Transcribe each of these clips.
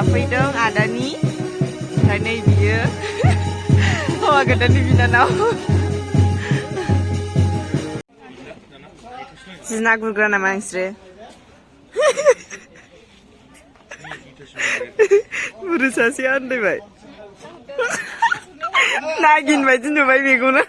जाफैदों आदानि ओमफ्राय नै बियो हौवा गोदाननि बिनानाव जिना गुरग्रा नामा नोंसोरो बुरि सासेया आन्दायबाय नागिन बायदि नुबाय बेखौनो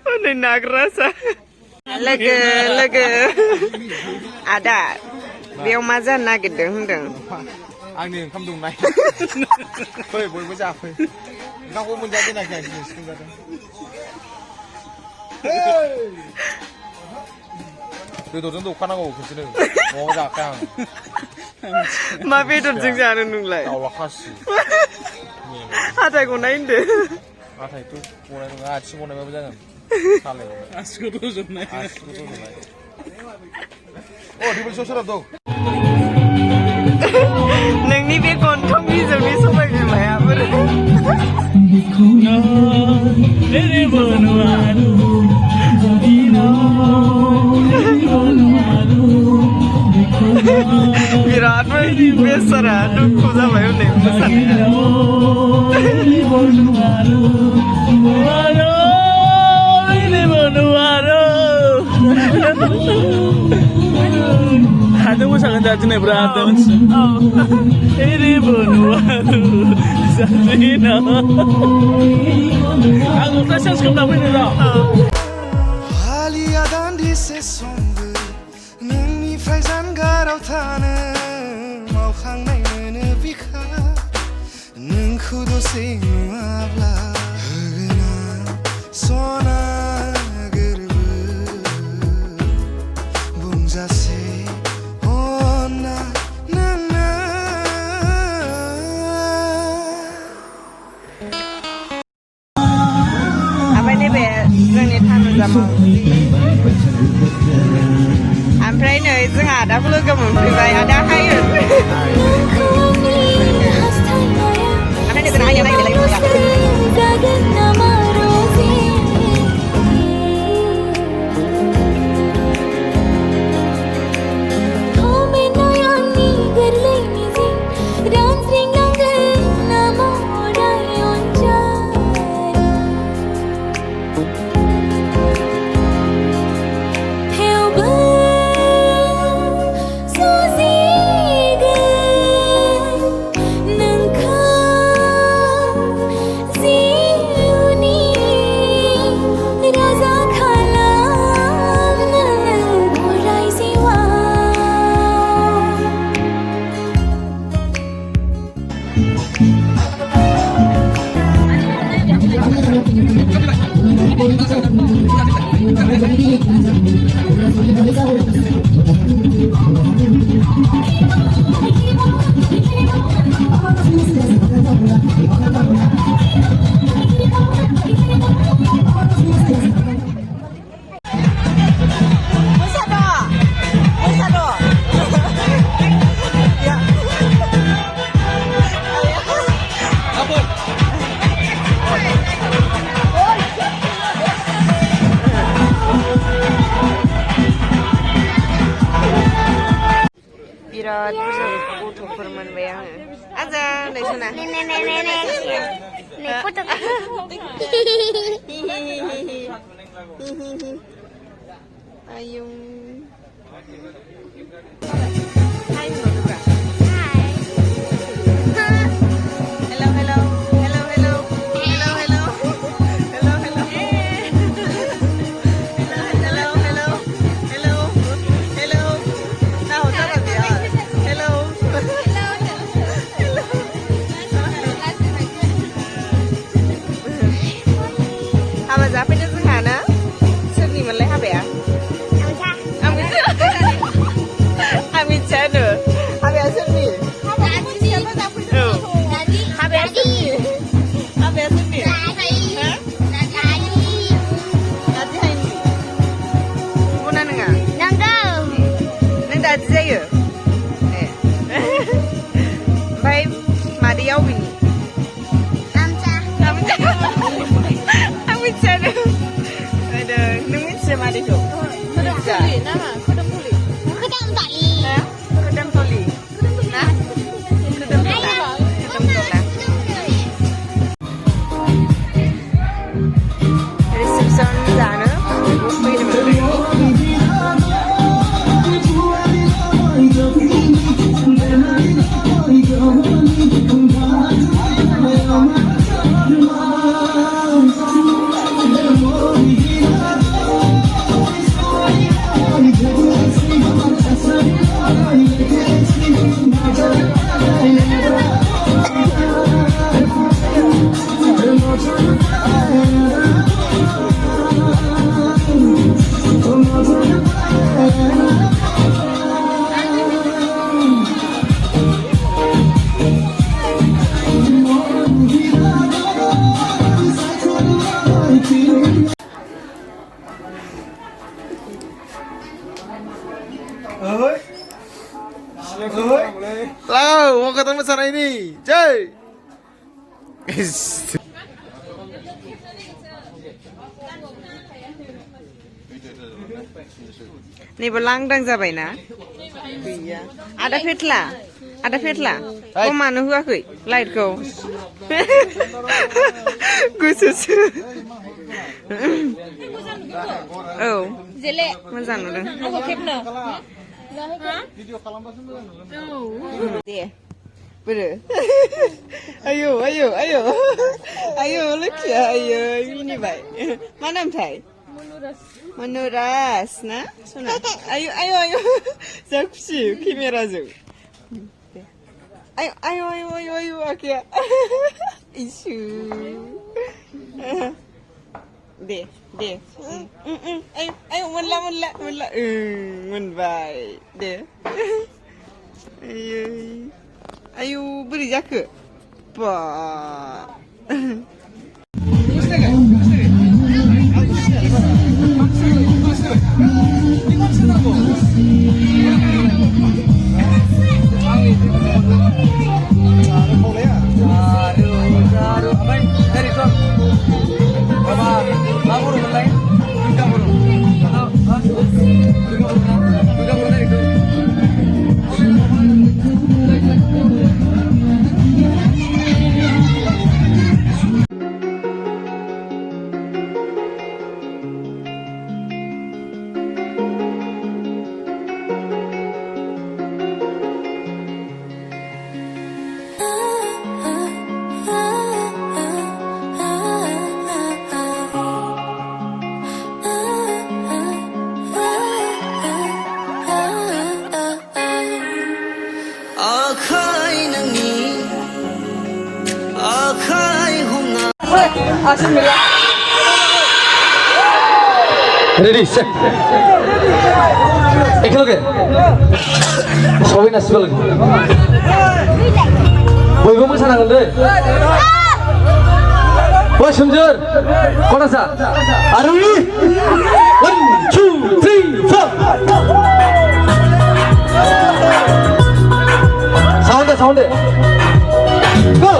Udah nak rasa. Lega. Ada. Biar mazan nak gedeng. Anh đi không dùng này. Phơi bồi mới ra phơi. Không có muốn ra cái này cái gì không ra đâu. Từ tổ dân tộc khoan ngủ cái gì nữa. Ngó ra càng. Mà biết được chính xác nên lại. Tao là khát xì. Ada còn này đi. À thầy tôi cô này à chị cô này bây giờ này. Sao lại? Asko tôi dùng này. Ô đi bên số số đâu? Neng ni bekon thong ni jami sampai ni maya ber. Virat mai besara dukku sampai ni besar. Ada masakan tadi nih berantem. Ini benuaru Sabrina. Aku rasa sekarang ini lah. Halia dan di sesombe, neni faizan garau tanah, mau hang nai nebika, nengku dosi nuabla, hena sona gerbe, bungzase. Oमफ्राय नै जोंहा आदाखौ लोगो मोनफैबाय आदा हायो आदा नोजोर हायो birat buza gथ'फोर मोनबाय आङो आजा नै सना नै फट' आयौ Tahu mau ketemu sana ini, cuy. Nih berlangdang जाबायना गैया ada फेटला kok मानो होआखै लाइटखौ गुसुसु औ जेले मोजां नुदों आंखौ खेबनो Video खालामबासो मोजां नुगोन दे बोरो ayo लोखिया ayo मिनिबाय मा नामथाय Manuras ना सना ayo जा खुसि केमेराजों ayo आखिया इसु दे ayo मोनला मोनबाय दे ayo बोरै जाखो बा Ready, set. Ekelage. Sawin asbal. Boygo mosaनांगोन दै. Boy Sunjur. Konasa. Are we? 1 2 3 4. Sound. Go.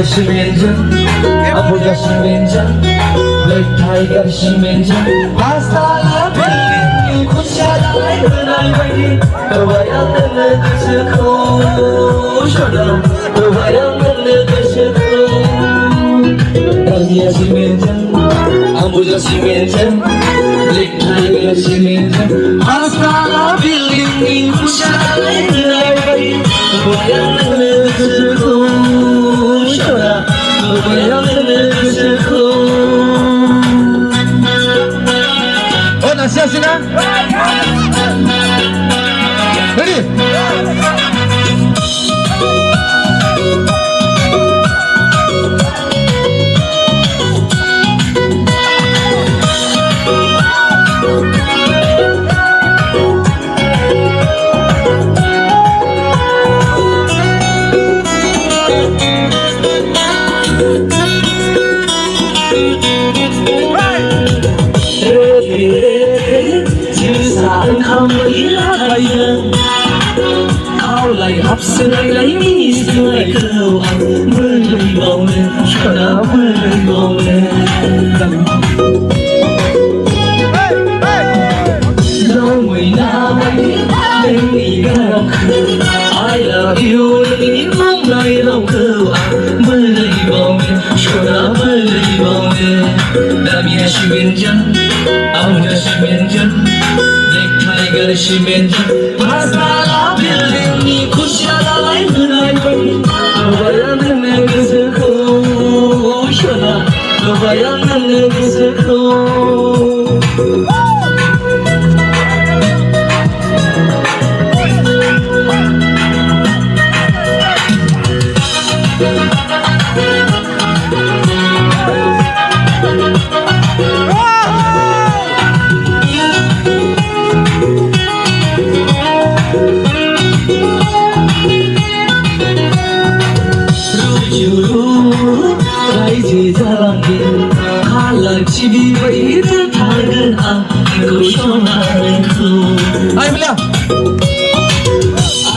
시민전 아프리카 시민전 렉타이가 시민전 파스타야 벨린 쿠샤다이 그날바이 너와야 내내 그스코 쇼다 너와야 내내 그스코 남이야 시민전 아프리카 시민전 렉타이가 시민전 파스타야 벨린 쿠샤다이 그날바이 너와야 내내 그스코 Oh, nasi asina? Ready? 합승을 미스의 그한 물을 먹는 셔나 물을 먹는 너무이 나만이 내가 그 I love you 이 몸나이 그한 물을 먹는 셔나 물을 먹는 남이야 시민전 아무나 시민전 넥타이가 시민전 파스타라 빌리 खुसियालाय होनाय बायदि नुबाय आं नोंनो गोसोखौ सना नुबाय आं नोंनो गोसोखौ रायजो जालांगोन हालाखि बेबायदि थागोन आं नोंखौ सनाखौ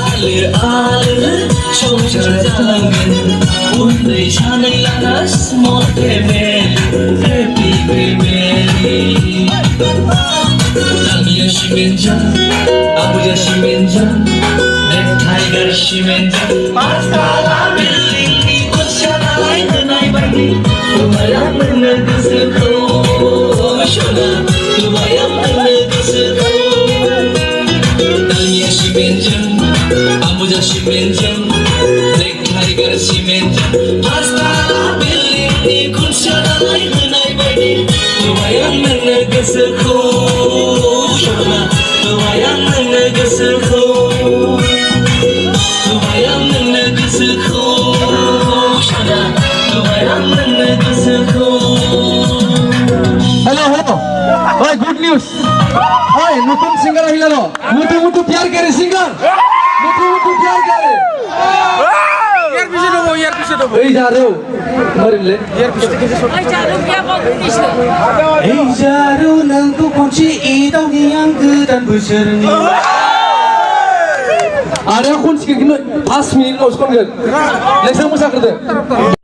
आलो आलो संसार जालांगोन उन्दै सानै लाना स्मल फेमिलि हेपि फेमिलि आंनिया सिमेन्टजों आबुया सिमेन्टजों टाइगार सिमेन्टजों पाँचतला बिल्डिंनि खुसियालाय होनाय बायदि नुबाय आं नोंनो गोसोखौ सना नुबाय आं नोंनो गोसोखौ आंनिया सिमेन्टजों आबुया सिमेन्टजों टाइगार सिमेन्टजों पाँचतला बिल्डिंनि खुसियालाय होनाय बायदि नुबाय आं नोंनो गोसोखौ सना नुबाय आं नोंनो गोसोखौ नुबाय आं नोंनो गोसोखौ सना नुबाय आं नोंनो गोसोखौ हेलो हेलो ओए गुड न्यूज ओए नतुन सिंगार আহিলা নো মুটু মুটু প্যার করে সিঙ্গার মুটু মুটু প্যার করে ইয়ার পিছে দেবো এই যা রে মারিলে ইয়ার পিছে থেকে Ay, jarum dia mau finish. এই jaru nangku kunci idongnya yang kedan beserni Ada kunci gini 5 menit loh sekarang. Leksa musa kerja.